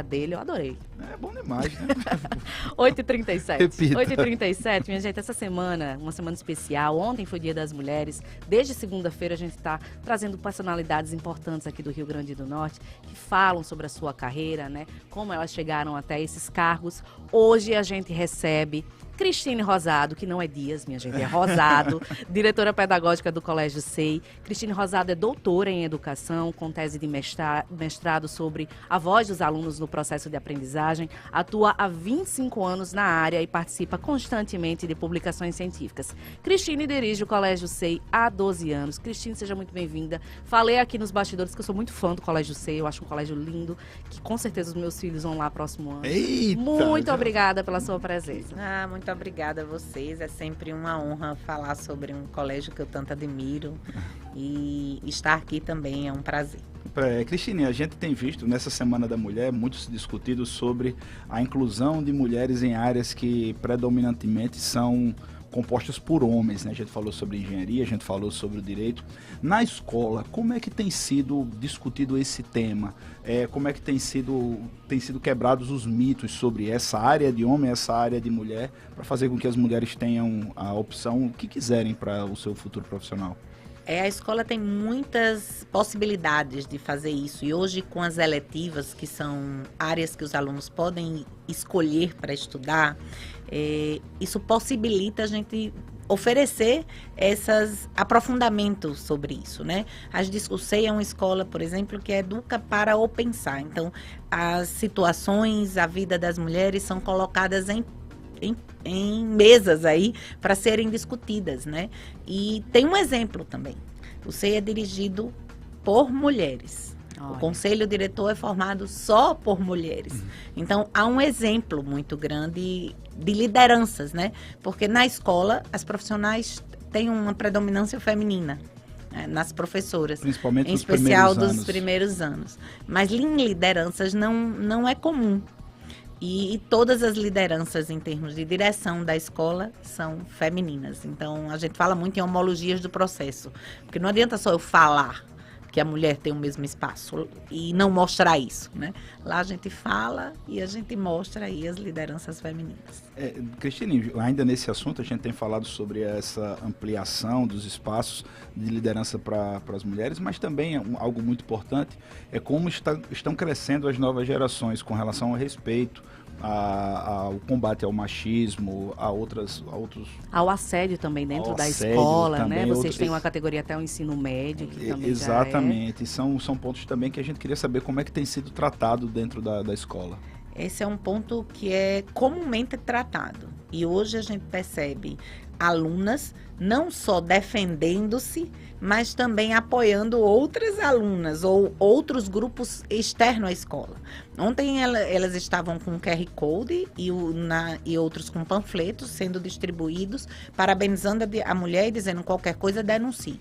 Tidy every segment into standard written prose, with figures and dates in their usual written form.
dele, eu adorei. É bom demais, né? 8h37. Repita. 8h37, minha gente, essa semana, uma semana especial. Ontem foi Dia das Mulheres. Desde segunda-feira a gente está trazendo personalidades importantes aqui do Rio Grande do Norte que falam sobre a sua carreira, né? Como elas chegaram até esses cargos. Hoje a gente recebe Cristine Rosado, que não é Dias, minha gente, é Rosado, diretora pedagógica do Colégio SEI. Cristine Rosado é doutora em educação, com tese de mestrado sobre a voz dos alunos no processo de aprendizagem. Atua há 25 anos na área e participa constantemente de publicações científicas. Cristine dirige o Colégio SEI há 12 anos. Cristine, seja muito bem-vinda. Falei aqui nos bastidores que eu sou muito fã do Colégio SEI, eu acho um colégio lindo, que com certeza os meus filhos vão lá próximo ano. Eita, muito obrigada pela sua presença. Muito obrigada a vocês. É sempre uma honra falar sobre um colégio que eu tanto admiro. E estar aqui também é um prazer. Cristine, a gente tem visto nessa Semana da Mulher muito se discutido sobre a inclusão de mulheres em áreas que predominantemente são compostas por homens, né? A gente falou sobre engenharia, a gente falou sobre o direito. Na escola, como é que tem sido discutido esse tema? Como é que tem sido quebrados os mitos sobre essa área de homem, essa área de mulher, para fazer com que as mulheres tenham a opção que quiserem para o seu futuro profissional? A escola tem muitas possibilidades de fazer isso. E hoje, com as eletivas, que são áreas que os alunos podem escolher para estudar, isso possibilita a gente oferecer esses aprofundamentos sobre isso, né? O SEI é uma escola, por exemplo, que educa para o pensar. Então, as situações, a vida das mulheres são colocadas em mesas aí para serem discutidas, né? E tem um exemplo também. O SEI é dirigido por mulheres. Olha. O conselho diretor é formado só por mulheres. Então, há um exemplo muito grande de lideranças, né? Porque na escola, as profissionais têm uma predominância feminina, né? Nas professoras. Principalmente em especial dos primeiros anos. Mas em lideranças não é comum. E todas as lideranças em termos de direção da escola são femininas. Então, a gente fala muito em homologias do processo. Porque não adianta só eu falar que a mulher tem o mesmo espaço e não mostrar isso, né? Lá a gente fala e a gente mostra aí as lideranças femininas. Cristine, ainda nesse assunto a gente tem falado sobre essa ampliação dos espaços de liderança para as mulheres, mas também algo muito importante é como estão crescendo as novas gerações com relação ao respeito, ao combate ao machismo, ao assédio também dentro da escola, né? Vocês têm uma categoria até o ensino médio, que também exatamente, são pontos também que a gente queria saber como é que tem sido tratado dentro da escola. Esse é um ponto que é comumente tratado. E hoje a gente percebe alunas não só defendendo-se, mas também apoiando outras alunas ou outros grupos externos à escola. Ontem elas estavam com QR Code e outros com panfletos sendo distribuídos, parabenizando a mulher e dizendo qualquer coisa, denuncie.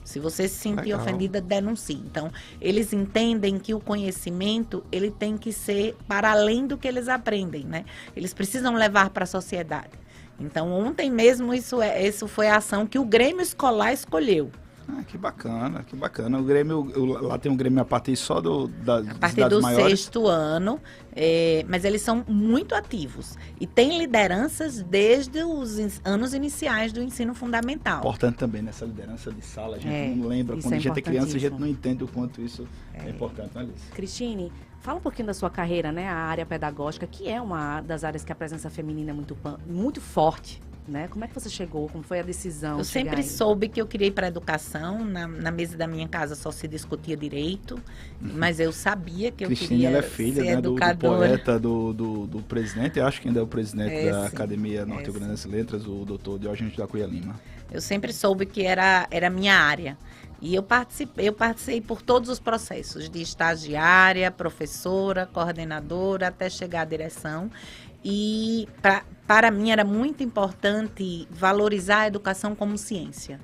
Se você se sentir ofendida, denuncie. Então, eles entendem que o conhecimento, ele tem que ser para além do que eles aprendem, né? Eles precisam levar para a sociedade. Então, ontem mesmo, isso foi a ação que o Grêmio Escolar escolheu. Que bacana, que bacana. O Grêmio, lá tem um Grêmio a partir só a partir do sexto ano, mas eles são muito ativos. E tem lideranças desde os anos iniciais do ensino fundamental. Importante também nessa liderança de sala, a gente não lembra. Quando a gente é criança, a gente não entende o quanto isso é importante, não é, Alice? Cristine, fala um pouquinho da sua carreira, né? A área pedagógica, que é uma das áreas que a presença feminina é muito forte. Né? Como é que você chegou? Como foi a decisão? Eu sempre soube que eu queria ir para a educação. Na mesa da minha casa só se discutia direito, mas eu sabia que eu queria ela é filha, ser né, educadora. Do poeta, do presidente, eu acho que ainda é o presidente da Academia Norte-Grandense de Letras, o doutor Diógenes da Cunha Lima. Eu sempre soube que era a minha área. E eu participei por todos os processos, de estagiária, professora, coordenadora, até chegar à direção. E para mim era muito importante valorizar a educação como ciência.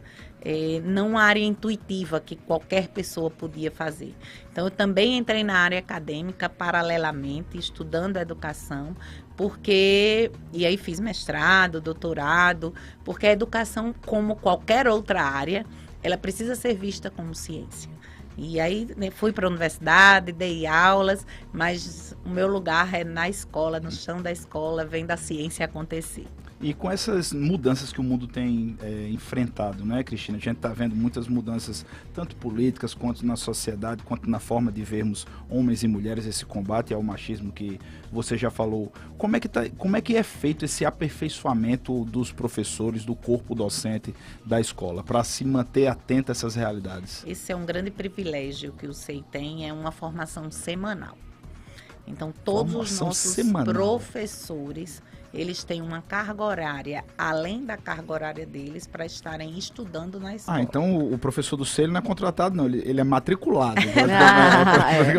Não uma área intuitiva que qualquer pessoa podia fazer. Então, eu também entrei na área acadêmica paralelamente, estudando a educação, e aí fiz mestrado, doutorado, porque a educação, como qualquer outra área, ela precisa ser vista como ciência. E aí, né, fui para a universidade, dei aulas, mas o meu lugar é na escola, no chão da escola, vendo a ciência acontecer. E com essas mudanças que o mundo tem enfrentado, né, Cristina? A gente está vendo muitas mudanças, tanto políticas, quanto na sociedade, quanto na forma de vermos homens e mulheres, esse combate ao machismo que você já falou. Como é que é feito esse aperfeiçoamento dos professores, do corpo docente da escola, para se manter atento a essas realidades? Esse é um grande privilégio que o SEI tem, é uma formação semanal. Então, todos os nossos professores, eles têm uma carga horária, além da carga horária deles, para estarem estudando na escola. Ah, então o professor do SEI não é contratado, não, ele é matriculado.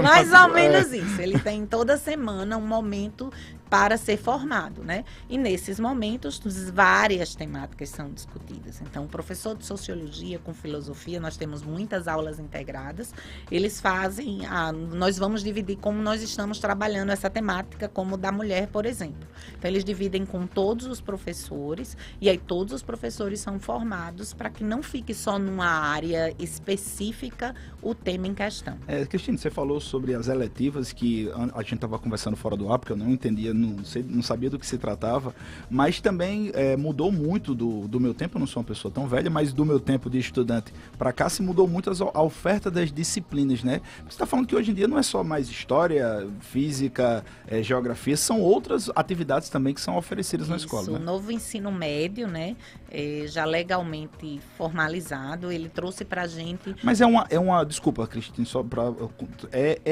Mais ou menos isso. Ele tem toda semana um momento para ser formado, né? E nesses momentos, várias temáticas são discutidas. Então, o professor de sociologia com filosofia, nós temos muitas aulas integradas. Eles fazem, nós vamos dividir como nós estamos trabalhando essa temática, como da mulher, por exemplo. Então, eles dividem com todos os professores, e aí todos os professores são formados para que não fique só numa área específica o tema em questão. Cristina, você falou sobre as eletivas, que a gente estava conversando fora do ar, porque eu não entendia, não sabia do que se tratava, mas também mudou muito do meu tempo. Eu não sou uma pessoa tão velha, mas do meu tempo de estudante para cá se mudou muito a oferta das disciplinas, né? Você está falando que hoje em dia não é só mais história, física, geografia, são outras atividades também que são oferecidas na escola. Isso, o novo ensino médio, né, já legalmente formalizado, ele trouxe para a gente... Mas desculpa, Cristina,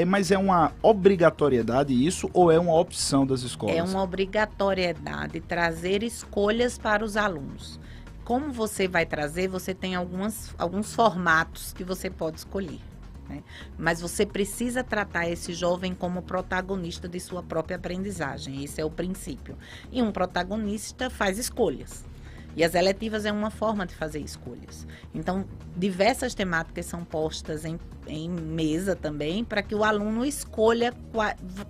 mas é uma obrigatoriedade isso ou é uma opção das escolas? É uma obrigatoriedade trazer escolhas para os alunos. Como você vai trazer, você tem alguns formatos que você pode escolher, né? Mas você precisa tratar esse jovem como protagonista de sua própria aprendizagem. Esse é o princípio. E um protagonista faz escolhas. E as eletivas é uma forma de fazer escolhas. Então, diversas temáticas são postas em mesa também, para que o aluno escolha,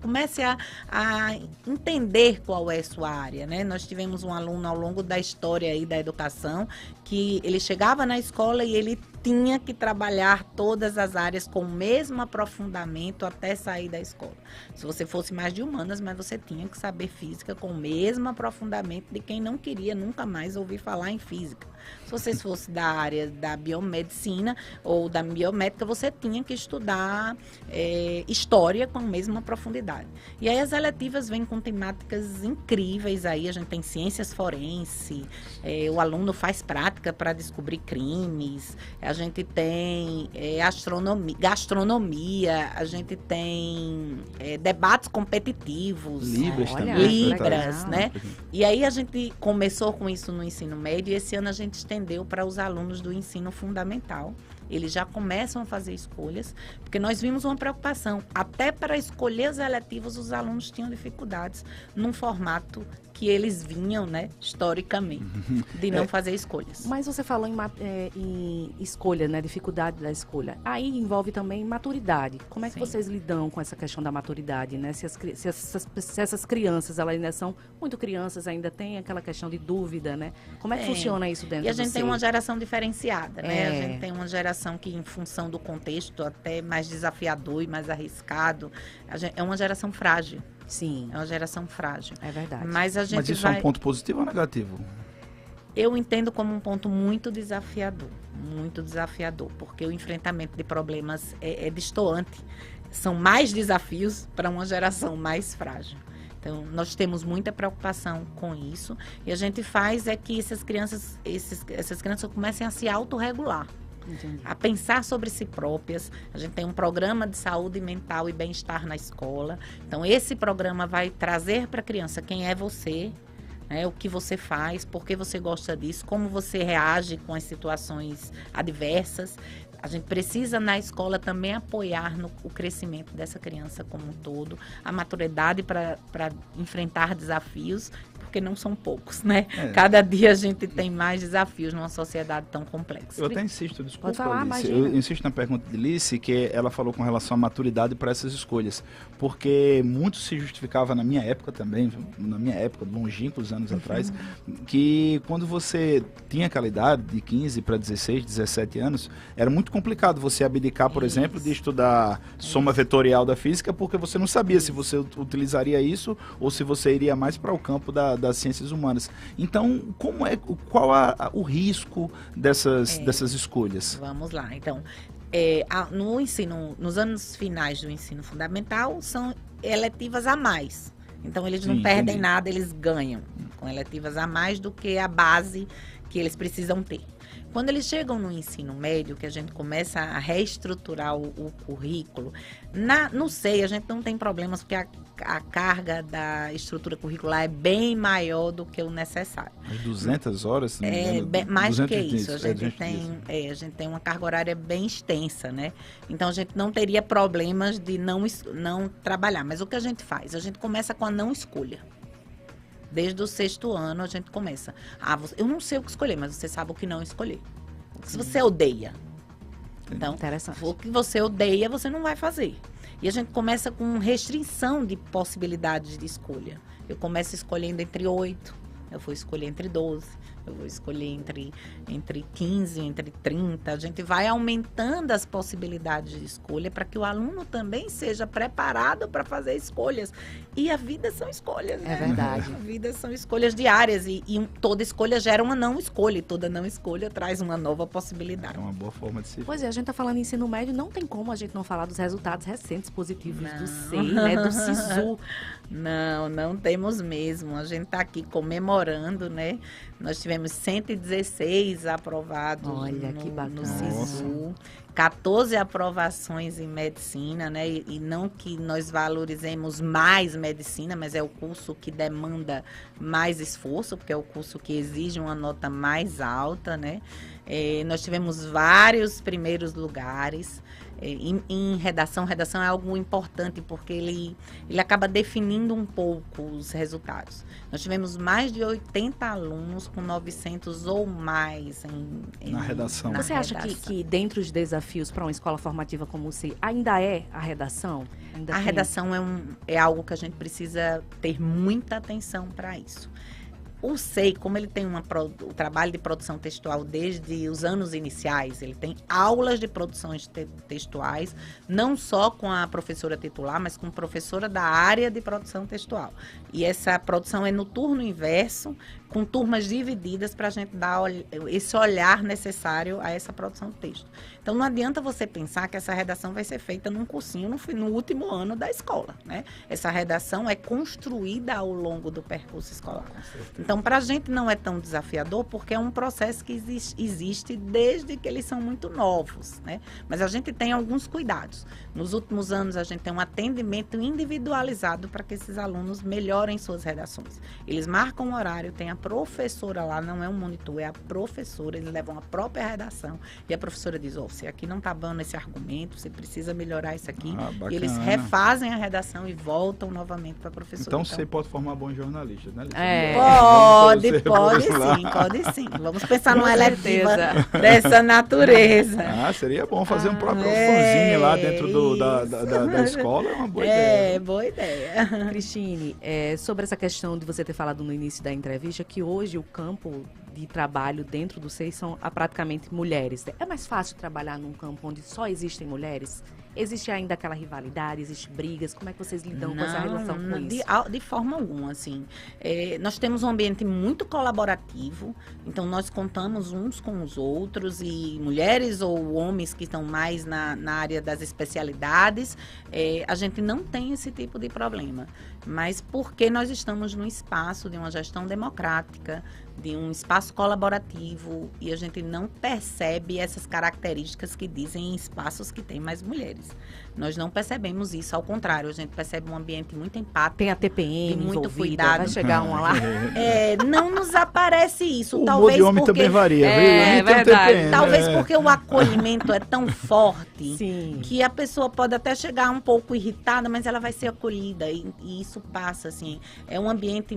comece a entender qual é a sua área, né? Nós tivemos um aluno ao longo da história aí da educação, que ele chegava na escola e ele tinha que trabalhar todas as áreas com o mesmo aprofundamento até sair da escola. Se você fosse mais de humanas, mas você tinha que saber física com o mesmo aprofundamento de quem não queria nunca mais ouvir falar em física. Se você fosse da área da biomedicina ou da biomédica, você tinha que estudar história com a mesma profundidade. E aí as eletivas vêm com temáticas incríveis aí, a gente tem ciências forenses, o aluno faz prática para descobrir crimes, a gente tem gastronomia, a gente tem debates competitivos, Libras, né? E aí a gente começou com isso no ensino médio e esse ano a gente estendeu para os alunos do ensino fundamental. Eles já começam a fazer escolhas, porque nós vimos uma preocupação. Até para escolher as eletivas, os alunos tinham dificuldades num formato que eles vinham, né, historicamente, de não fazer escolhas. Mas você falou em escolha, né, dificuldade da escolha. Aí envolve também maturidade. Como é que vocês lidam com essa questão da maturidade, né? Se essas crianças, elas ainda são muito crianças, ainda tem aquela questão de dúvida, né? Como é que funciona isso dentro do E a gente tem SEI? uma geração diferenciada, né? A gente tem uma geração que, em função do contexto, até mais desafiador e mais arriscado, é uma geração frágil. Sim. É uma geração frágil. É verdade. Mas isso é um ponto positivo ou negativo? Eu entendo como um ponto muito desafiador, porque o enfrentamento de problemas é destoante. São mais desafios para uma geração mais frágil. Então, nós temos muita preocupação com isso e a gente faz que essas crianças comecem a se autorregular. Entendi. A pensar sobre si próprias. A gente tem um programa de saúde mental e bem-estar na escola. Então, esse programa vai trazer para a criança quem é você, né, o que você faz, por que você gosta disso, como você reage com as situações adversas. A gente precisa, na escola, também apoiar o crescimento dessa criança como um todo, a maturidade para enfrentar desafios, porque não são poucos, né? Cada dia a gente tem mais desafios numa sociedade tão complexa. Eu até insisto, desculpa, Pode falar, Alice, imagina. eu insisto na pergunta de Alice, que ela falou com relação à maturidade para essas escolhas, porque muito se justificava na minha época também, longínquos anos atrás, que quando você tinha aquela idade de 15 para 16, 17 anos, era muito complicado você abdicar, por exemplo, de estudar soma vetorial da física, porque você não sabia se você utilizaria isso ou se você iria mais para o campo das ciências humanas. Então, qual o risco dessas escolhas? Vamos lá, então, nos anos finais do ensino fundamental, são eletivas a mais. Então, eles não perdem nada, eles ganham com eletivas a mais do que a base que eles precisam ter. Quando eles chegam no ensino médio, que a gente começa a reestruturar o currículo, no SEI a gente não tem problemas, porque a carga da estrutura curricular é bem maior do que o necessário. As 200 horas? Mais do que isso. A gente tem uma carga horária bem extensa, né? Então, a gente não teria problemas de não trabalhar. Mas o que a gente faz? A gente começa com a não escolha. Desde o 6º ano a gente começa. Eu não sei o que escolher, mas você sabe o que não escolher. O que você odeia. Então, o que você odeia, você não vai fazer. E a gente começa com restrição de possibilidades de escolha. Eu começo escolhendo entre 8, eu vou escolher entre 12, eu vou escolher entre 15, entre 30. A gente vai aumentando as possibilidades de escolha para que o aluno também seja preparado para fazer escolhas. E a vida são escolhas, né? É verdade. A vida são escolhas diárias e toda escolha gera uma não escolha. E toda não escolha traz uma nova possibilidade. É uma boa forma de se... Pois é, a gente está falando em ensino médio, não tem como a gente não falar dos resultados recentes positivos do SEI, né, do SISU. Não temos mesmo. A gente está aqui comemorando, né? Nós tivemos 116 aprovados no SISU, 14 aprovações em medicina, né? E não que nós valorizemos mais medicina, mas é o curso que demanda mais esforço, porque é o curso que exige uma nota mais alta, né? Nós tivemos vários primeiros lugares. Em redação é algo importante porque ele acaba definindo um pouco os resultados. Nós tivemos mais de 80 alunos com 900 ou mais na redação. Você acha que dentro dos desafios para uma escola formativa como o SEI, ainda é a redação? A redação é algo que a gente precisa ter muita atenção para isso. O SEI, como ele tem o trabalho de produção textual desde os anos iniciais, ele tem aulas de produções textuais, não só com a professora titular, mas com professora da área de produção textual. E essa produção é no turno inverso, com turmas divididas para a gente dar esse olhar necessário a essa produção de texto. Então, não adianta você pensar que essa redação vai ser feita num cursinho no último ano da escola, né? Essa redação é construída ao longo do percurso escolar. Então, para a gente não é tão desafiador, porque é um processo que existe desde que eles são muito novos, né? Mas a gente tem alguns cuidados. Nos últimos anos, a gente tem um atendimento individualizado para que esses alunos melhorem suas redações. Eles marcam um horário, tem a professora lá, não é um monitor, é a professora, eles levam a própria redação e a professora diz, você aqui não está dando esse argumento, você precisa melhorar isso aqui. Bacana. E eles refazem a redação e voltam novamente para a professora. Então, você pode formar bons jornalistas, né? Pode sim. Vamos pensar numa eletiva dessa natureza. Seria bom fazer um próprio fanzine lá dentro da escola, é uma boa ideia. Boa ideia. Cristine, sobre essa questão de você ter falado no início da entrevista, que hoje o campo de trabalho dentro do SEI são praticamente mulheres. É mais fácil trabalhar num campo onde só existem mulheres? Existe ainda aquela rivalidade, existe brigas? Como é que vocês lidam com essa relação com isso? De forma alguma, assim. Nós temos um ambiente muito colaborativo, então nós contamos uns com os outros, e mulheres ou homens que estão mais na área das especialidades, a gente não tem esse tipo de problema. Mas porque nós estamos num espaço de uma gestão democrática, de um espaço espaço colaborativo e a gente não percebe essas características que dizem em espaços que tem mais mulheres. Nós não percebemos isso, ao contrário, a gente percebe um ambiente muito empático. Tem a TPM muito envolvida, cuidado. vai chegar uma lá. Não nos aparece isso. O talvez humor de homem porque também varia. É, viu? Tem um verdade. TPM, talvez porque o acolhimento é tão forte Sim. que a pessoa pode até chegar um pouco irritada, mas ela vai ser acolhida e isso passa, assim. É um ambiente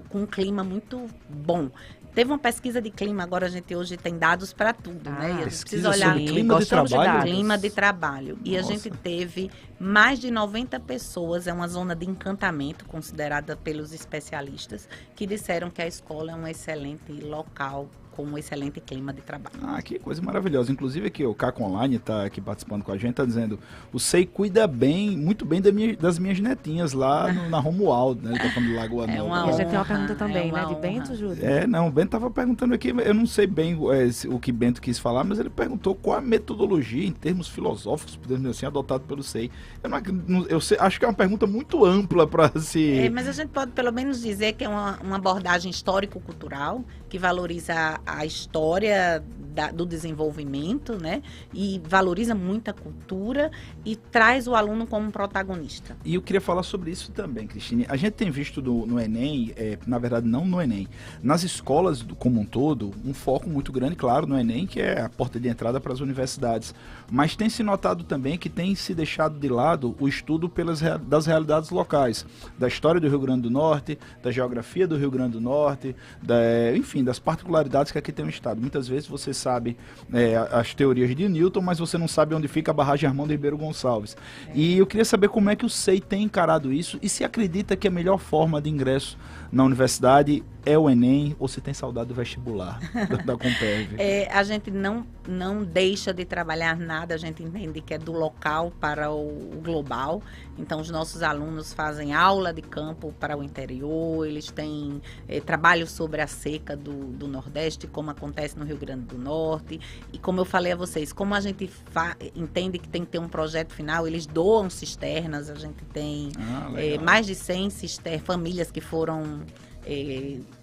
com um clima muito bom. Teve uma pesquisa de clima, agora a gente hoje tem dados para tudo, né? E a gente Pesquisa precisa olhar sobre clima de trabalho? clima de trabalho. E Nossa. a gente teve mais de 90 pessoas, é uma zona de encantamento, considerada pelos especialistas, que disseram que a escola é um excelente local, com um excelente clima de trabalho. Ah, que coisa maravilhosa. Inclusive aqui o Caco Online está aqui participando com a gente, está dizendo, o SEI cuida muito bem das minhas netinhas lá na Romualdo, né? Ele tá falando do Lagoa Nova. uma E a gente tem uma honra, pergunta também, é né? uma De Bento, honra. Júlia. Não, o Bento estava perguntando aqui, eu não sei bem o que Bento quis falar, mas ele perguntou qual a metodologia, em termos filosóficos, podemos dizer assim, adotado pelo SEI. Acho que é uma pergunta muito ampla para se... Mas a gente pode pelo menos dizer que é uma abordagem histórico-cultural, que valoriza a história do desenvolvimento, né? E valoriza muito a cultura e traz o aluno como protagonista. E eu queria falar sobre isso também, Cristine. A gente tem visto no Enem, na verdade não no Enem, nas escolas como um todo, um foco muito grande, claro, no Enem, que é a porta de entrada para as universidades. Mas tem se notado também que tem se deixado de lado o estudo das realidades locais, da história do Rio Grande do Norte, da geografia do Rio Grande do Norte, enfim, das particularidades que aqui tem o estado. Muitas vezes você sabe as teorias de Newton, mas você não sabe onde fica a barragem Armando Ribeiro Gonçalves. E eu queria saber como é que o SEI tem encarado isso e se acredita que a melhor forma de ingresso na universidade é o Enem ou se tem saudade do vestibular da Comperv. A gente não deixa de trabalhar nada, a gente entende que é do local para o global. Então, os nossos alunos fazem aula de campo para o interior, eles têm trabalho sobre a seca do Nordeste, como acontece no Rio Grande do Norte. E como eu falei a vocês, como a gente entende que tem que ter um projeto final, eles doam cisternas, a gente tem mais de 100 famílias que foram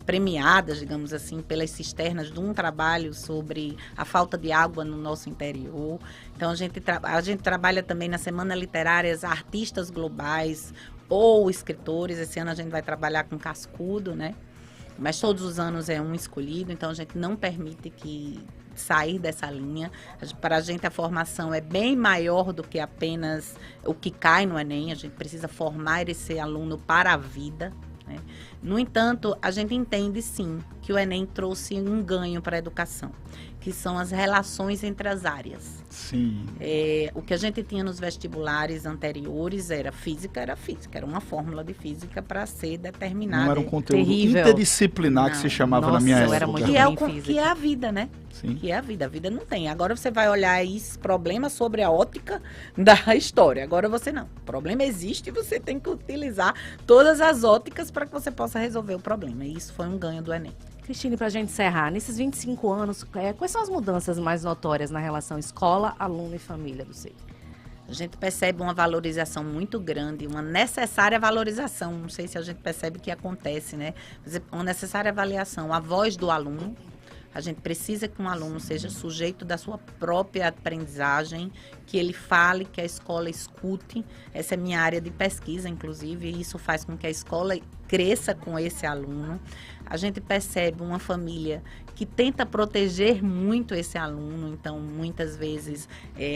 premiadas, digamos assim, pelas cisternas de um trabalho sobre a falta de água no nosso interior. Então, a gente trabalha também na Semana Literárias artistas globais ou escritores. Esse ano a gente vai trabalhar com Cascudo, né? Mas todos os anos é um escolhido, então a gente não permite que sair dessa linha. Para a gente a formação é bem maior do que apenas o que cai no Enem, a gente precisa formar esse aluno para a vida, né? No entanto, a gente entende sim que o Enem trouxe um ganho para a educação, que são as relações entre as áreas. Sim. O que a gente tinha nos vestibulares anteriores era era uma fórmula de física para ser determinada. Não era um conteúdo terrível. interdisciplinar que se chamava na minha época. Era muito Que é a vida, né? Sim. Que é a vida não tem. Agora você vai olhar esse problema sobre a ótica da história. Agora você não. O problema existe e você tem que utilizar todas as óticas para que você possa resolver o problema. E isso foi um ganho do Enem. Cristine, para a gente encerrar, nesses 25 anos, quais são as mudanças mais notórias na relação escola, aluno e família do SEI? A gente percebe uma valorização muito grande, uma necessária valorização. Não sei se a gente percebe que acontece, né? Uma necessária avaliação, a voz do aluno. A gente precisa que um aluno seja sujeito da sua própria aprendizagem, que ele fale, que a escola escute. Essa é minha área de pesquisa, inclusive, e isso faz com que a escola cresça com esse aluno. A gente percebe uma família que tenta proteger muito esse aluno, então muitas vezes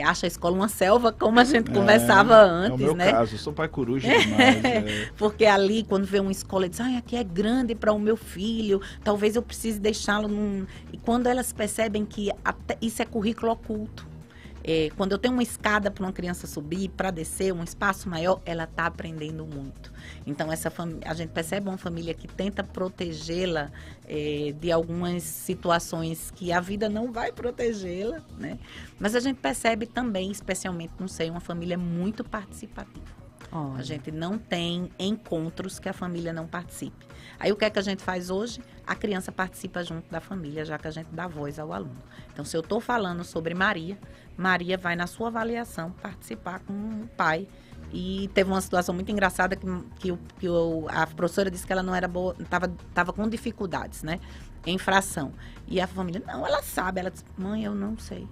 acha a escola uma selva, como a gente conversava antes, é o meu né? caso, eu sou pai coruja demais. Porque ali, quando vê uma escola, diz, aqui é grande para o meu filho, talvez eu precise deixá-lo num... E quando elas percebem que isso é currículo oculto, quando eu tenho uma escada para uma criança subir, para descer, um espaço maior, ela está aprendendo muito. Então, a gente percebe uma família que tenta protegê-la de algumas situações que a vida não vai protegê-la, né? Mas a gente percebe também, especialmente no SEI, uma família muito participativa. A gente não tem encontros que a família não participe. Aí o que é que a gente faz hoje? A criança participa junto da família, já que a gente dá voz ao aluno. Então, se eu estou falando sobre Maria vai na sua avaliação participar com o pai E teve uma situação muito engraçada a professora disse que ela não era boa, estava com dificuldades, né? Em fração. E a família, não, ela sabe. Ela disse, mãe, eu não sei.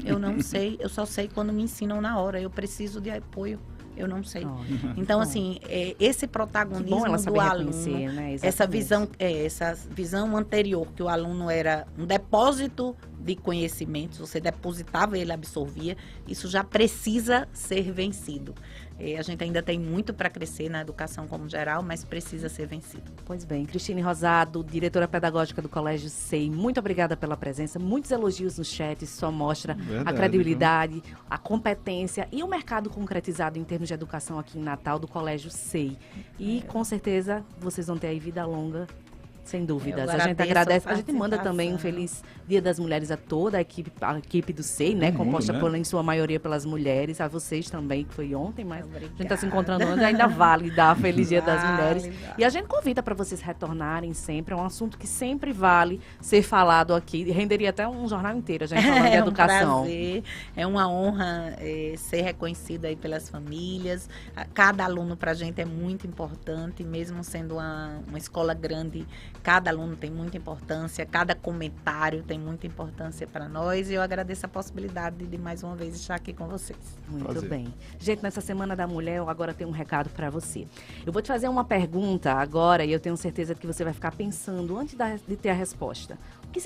Eu não sei, eu só sei quando me ensinam na hora. Eu preciso de apoio. Eu não sei. Então, assim, esse protagonismo do aluno, né? essa visão anterior, que o aluno era um depósito de conhecimentos, você depositava, ele absorvia, isso já precisa ser vencido. A gente ainda tem muito para crescer na educação como geral, mas precisa ser vencido. Pois bem, Cristine Rosado, diretora pedagógica do Colégio SEI, muito obrigada pela presença, muitos elogios no chat, isso só mostra a credibilidade, a competência e o mercado concretizado em termos de educação aqui em Natal do Colégio SEI. E com certeza vocês vão ter aí vida longa. Sem dúvidas. A gente agradece. A gente manda também um feliz Dia das Mulheres a toda a equipe do SEI, né? Composta em sua maioria pelas mulheres. A vocês também, que foi ontem, mas a gente está se encontrando ontem. Ainda vale dar Feliz Dia das Mulheres. E a gente convida para vocês retornarem sempre. É um assunto que sempre vale ser falado aqui. Renderia até um jornal inteiro, a gente falando de educação. Um prazer. É uma honra ser reconhecida aí pelas famílias. Cada aluno para a gente é muito importante, mesmo sendo uma escola grande. Cada aluno tem muita importância, cada comentário tem muita importância para nós e eu agradeço a possibilidade de mais uma vez estar aqui com vocês. Muito bem. Gente, nessa Semana da Mulher eu agora tenho um recado para você. Eu vou te fazer uma pergunta agora e eu tenho certeza que você vai ficar pensando antes de ter a resposta.